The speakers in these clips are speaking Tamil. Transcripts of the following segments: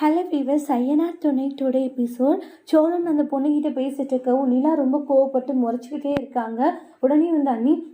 ஹலோ வீவர்ஸ், ஐயனார் துணை டுடே எபிசோட். சோழன் அந்த பொண்ணுகிட்ட பேசிட்டு இருக்கவும் நிலா ரொம்ப கோவப்பட்டு முறைச்சிக்கிட்டே இருக்காங்க. உடனே வந்து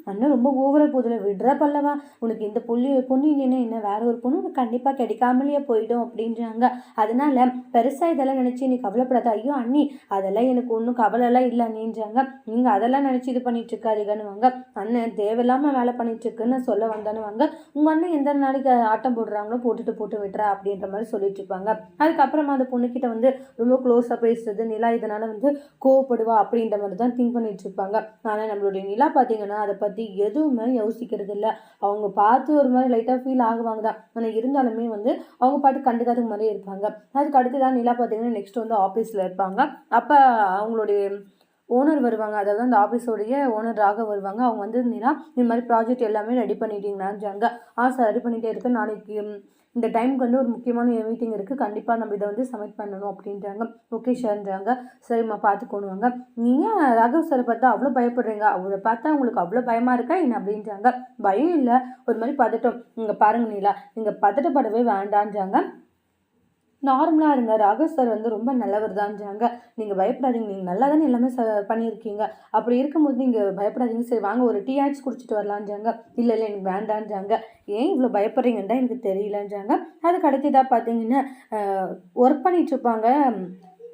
அண்ணன் ரொம்ப ஓவர போதில் விடுற பல்லவா, உனக்கு இந்த பொண்ணு இல்லைன்னா என்ன வேற ஒரு பொண்ணு உனக்கு கண்டிப்பாக கிடைக்காமலேயே போயிடும் அப்படின்றாங்க. அதனால பெருசாக இதெல்லாம் நினச்சி நீ கவலைப்படாத. ஐயோ அண்ணி, அதெல்லாம் எனக்கு ஒன்றும் கவலைலாம் இல்லை அண்ணின்றாங்க. நீங்கள் அதெல்லாம் நினச்சி இது பண்ணிட்டு இருக்காருங்கன்னுவாங்க. அண்ணன் தேவையில்லாமல் வேலை பண்ணிட்டு இருக்குன்னு சொல்ல வந்தானுவாங்க. உங்கள் அண்ணன் எந்த நாளைக்கு ஆட்டம் போடுறாங்களோ போட்டு விட்டுறா அப்படின்ற மாதிரி சொல்லிட்டு இருப்பாங்க. அதுக்கப்புறமா அந்த பொண்ணுக்கிட்ட வந்து ரொம்ப க்ளோஸாக பேசுறது நிலா இதனால வந்து கோவப்படுவா அப்படின்ற மாதிரி தான் திங்க் பண்ணிட்டு இருப்பாங்க. ஆனால் நம்மளுடைய நிலா பார்த்தீங்கன்னா அதை பற்றி எதுவுமே யோசிக்கிறது இல்லை. அவங்க பார்த்து ஒரு மாதிரி லைட்டாக ஃபீல் ஆகுவாங்க தான், ஆனால் இருந்தாலுமே வந்து அவங்க பாட்டு கண்டுக்காத மாதிரியே இருப்பாங்க. அதுக்கு அடுத்து தான் நிலா பார்த்தீங்கன்னா நெக்ஸ்ட் வந்து ஆஃபீஸில் இருப்பாங்க. அப்போ அவங்களுடைய ஓனர் வருவாங்க, அதாவது அந்த ஆஃபீஸோடைய ஓனர் ராக வருவாங்க. அவங்க வந்து நிலா இந்த மாதிரி ப்ராஜெக்ட் எல்லாமே ரெடி பண்ணிட்டீங்கன்னாங்க. சார் ரெடி பண்ணிகிட்டே இருக்கு, நாளைக்கு இந்த டைமுக்கு வந்து ஒரு முக்கியமான மீட்டிங் இருக்குது, கண்டிப்பாக நம்ம இதை வந்து சப்மிட் பண்ணணும் அப்படின்றாங்க. ஓகே ஷார்ன்றாங்க. சரிம்மா பார்த்துக்கோணுவாங்க. நீங்கள் ராகவ் சாரை பார்த்தா அவ்வளோ பயப்படுறீங்க, அவரை பார்த்தா உங்களுக்கு அவ்வளோ பயமாக இருக்கா என்ன அப்படின்றாங்க. பயம் இல்லை, ஒரு மாதிரி பதட்டம். நீங்கள் பாருங்க நீலா, நீங்கள் பதட்டப்படவே வேண்டான்றாங்க. நார்மலாக இருங்க, ராகவ் சார் வந்து ரொம்ப நல்லவர் தான்றாங்க. நீங்கள் பயப்படாதீங்க, நீங்கள் நல்லா தானே எல்லாமே பண்ணியிருக்கீங்க, அப்படி இருக்கும்போது நீங்கள் பயப்படாதீங்க. சரி வாங்க ஒரு டீ ஆச்சு குடிச்சிட்டு வரலான்றாங்க. இல்லை எனக்கு வேண்டான்றாங்க. ஏன் இவ்வளோ பயப்படுறீங்கன்னு தான் எனக்கு தெரியலன்றாங்க. அதுக்கு அடுத்ததாக பார்த்தீங்கன்னா ஒர்க் பண்ணிகிட்ருப்பாங்க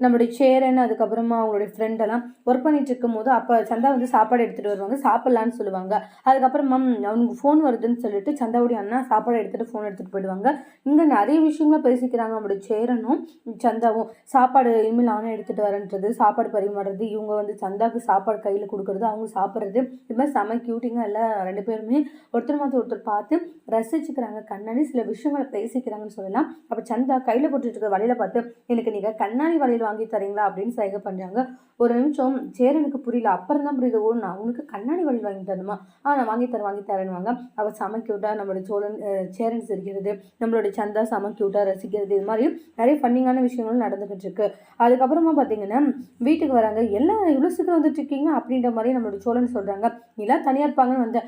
நம்மளுடைய சேரன், அதுக்கப்புறமா அவங்களுடைய ஃப்ரெண்டெல்லாம் ஒர்க் பண்ணிட்டு இருக்கும் போது அப்போ சந்தா வந்து சாப்பாடு எடுத்துகிட்டு வருவாங்க, சாப்பிட்லான்னு சொல்லுவாங்க. அதுக்கப்புறமா அவனுக்கு ஃபோன் வருதுன்னு சொல்லிட்டு சந்தாவுடைய அண்ணா சாப்பாடு எடுத்துகிட்டு ஃபோன் எடுத்துகிட்டு போயிடுவாங்க. இங்கே நிறைய விஷயங்கள பேசிக்கிறாங்க நம்மளுடைய சேரனும் சந்தாவும். சாப்பாடு இனிமேல் நானே எடுத்துகிட்டு வரேன்றது, சாப்பாடு பரிமாறுறது, இவங்க வந்து சந்தாவுக்கு சாப்பாடு கையில் கொடுக்குறது, அவங்க சாப்பிட்றது, இது மாதிரி செம க்யூட்டிங்காக எல்லாம் ரெண்டு பேருமே ஒருத்தர் மாற்றி ஒருத்தர் பார்த்து ரசிச்சுக்கிறாங்க. கண்ணாடி சில விஷயங்களை பேசிக்கிறாங்கன்னு சொல்லலாம். அப்போ சந்தா கையில் போட்டுட்டு இருக்க வலையில பார்த்து எனக்கு நீங்கள் கண்ணாடி வலையில் வாங்கி தரீங்களா அப்படின்னு சைகை பண்ணுறாங்க. ஒரு நிமிஷம் சேரனுக்கு புரியல, அப்புறம் தான் புரியுது, ஓ நான் உனக்கு கண்ணாடி வலையில் வாங்கி தரணுமா, நான் வாங்கி தரேன்னுவாங்க. அவள் செம க்யூட்டாக நம்மளுடைய சேரன் சிரிக்கிறது, நம்மளுடைய சந்தா செம க்யூட்டாக ரசிக்கிறது, இது மாதிரி நிறைய ஃபன்னிங்கான விஷயங்களும் நடந்துகிட்டு இருக்கு. அதுக்கப்புறமா பார்த்தீங்கன்னா வீட்டுக்கு வராங்க. எல்லாம் இவ்வளோ சீக்கிரம் வந்துட்டு இருக்கீங்க அப்படின்ற மாதிரி நம்மளுடைய சோழன் சொல்கிறாங்க. நீலாம் தனியாக இருப்பாங்கன்னு வந்த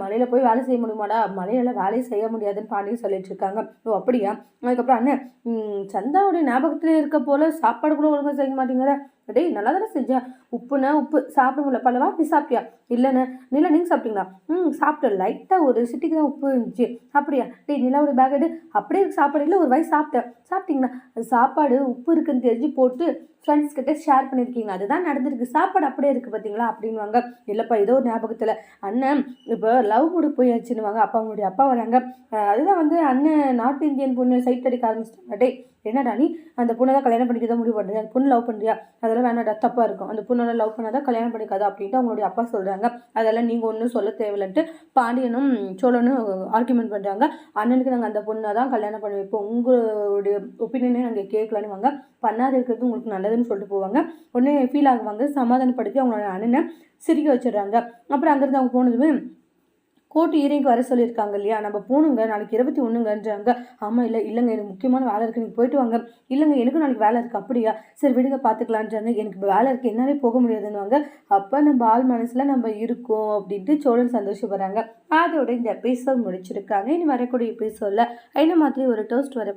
மலையில் போய் வேலை செய்ய முடியுமாடா, மலையில வேலையை செய்ய முடியாதுன்னு பாண்டியும் சொல்லிட்டு இருக்காங்க. ஓ அப்படியா. அதுக்கப்புறம் அண்ணன் சந்தாவுடைய ஞாபகத்தில் இருக்க போல சாப்பாடு கூட ஒழுங்காக செய்ய மாட்டேங்கிற, டேய் நல்லா தானே செஞ்சேன், உப்புனா உப்பு சாப்பிட முடியல, பல்லவா நீ சாப்பிட்டியா, இல்லைன்னு நிலா நீங்கள் சாப்பிட்டீங்களா, சாப்பிட்டேன், லைட்டாக ஒரு சிட்டிக்கு தான் உப்பு இருந்துச்சு, அப்படியா, டேய் நிலாவோட பேக் எடு, அப்படியே சாப்பாடு இல்லை ஒரு வயசு சாப்பிட்டீங்களா, சாப்பாடு உப்பு இருக்குன்னு தெரிஞ்சு போட்டு ஃப்ரெண்ட்ஸ் கிட்ட ஷேர் பண்ணியிருக்கீங்க, அதுதான் நடந்திருக்கு, சாப்பாடு அப்படியே இருக்குது பார்த்தீங்களா அப்படின்வாங்க. இல்லைப்பா ஏதோ ஒரு ஞாபகத்தில் அண்ணன் இப்போ லவ் மூடு போயாச்சுன்னுவாங்க. அப்பா அவங்களுடைய அப்பா வராங்க. அதுதான் வந்து அண்ணன் நார்த் இந்தியன் பொண்ணு சைட் அடிக்க ஆரம்பிச்சிட்டாங்க. டே என்னடா நீ அந்த பொண்ணை தான் கல்யாணம் பண்ணிக்க தான் முடிவு பண்ணுறியா, அந்த பொண்ணு லவ் பண்ணுறியா, அதெல்லாம் வேணாடா தப்பாக இருக்கும், அந்த பொண்ணோட லவ் பண்ணாதான் கல்யாணம் பண்ணிக்காதா அப்படின்ட்டு அவங்களுடைய அப்பா சொல்கிறாங்க. அதெல்லாம் நீங்கள் ஒன்றும் சொல்ல தேவையில்லைன்ட்டு பாண்டியனும் சோழனும் ஆர்குமெண்ட் பண்ணுறாங்க. அண்ணனுக்கு நாங்கள் அந்த பொண்ணை தான் கல்யாணம் பண்ணி வைப்போம், உங்களுடைய ஒப்பீனியனே நாங்கள் கேட்கலான்னு பண்ணாத இருக்கிறது உங்களுக்கு நல்லதுன்னு சொல்லிட்டு போவாங்க. உடனே ஃபீல் ஆகுவாங்க, சமாதானப்படுத்தி அவங்களோட அண்ணனை சிரிக்க வச்சிடுறாங்க. அப்புறம் அங்கேருந்து அவங்க போனதுமே கோர்ட்டு ஹியரிங்க்கு வர சொல்லியிருக்காங்க இல்லையா, நம்ம போகணுங்க நாளைக்கு 21ன்றாங்க. ஆமாம் இல்லைங்க எனக்கு முக்கியமான வேலை இருக்குது, நீங்கள் போயிட்டு வாங்க. இல்லைங்க எனக்கு நாளைக்கு வேலை இருக்குது, அப்படியா சரி விடுங்க பார்த்துக்கலான்றாங்க. எனக்கு இப்போ வேலை இருக்குது என்னாலே போக முடியாதுன்னுவாங்க. அப்போ நம்ம ஆள் மனசில் நம்ம இருக்கோம் அப்படின்ட்டு சோழன் சந்தோஷப்படுறாங்க. அதோட இந்த எபிசோட் முடிச்சிருக்காங்க. இனி வரக்கூடிய எபிசோடில் என்ன மாதிரி ஒரு டோஸ்ட் வர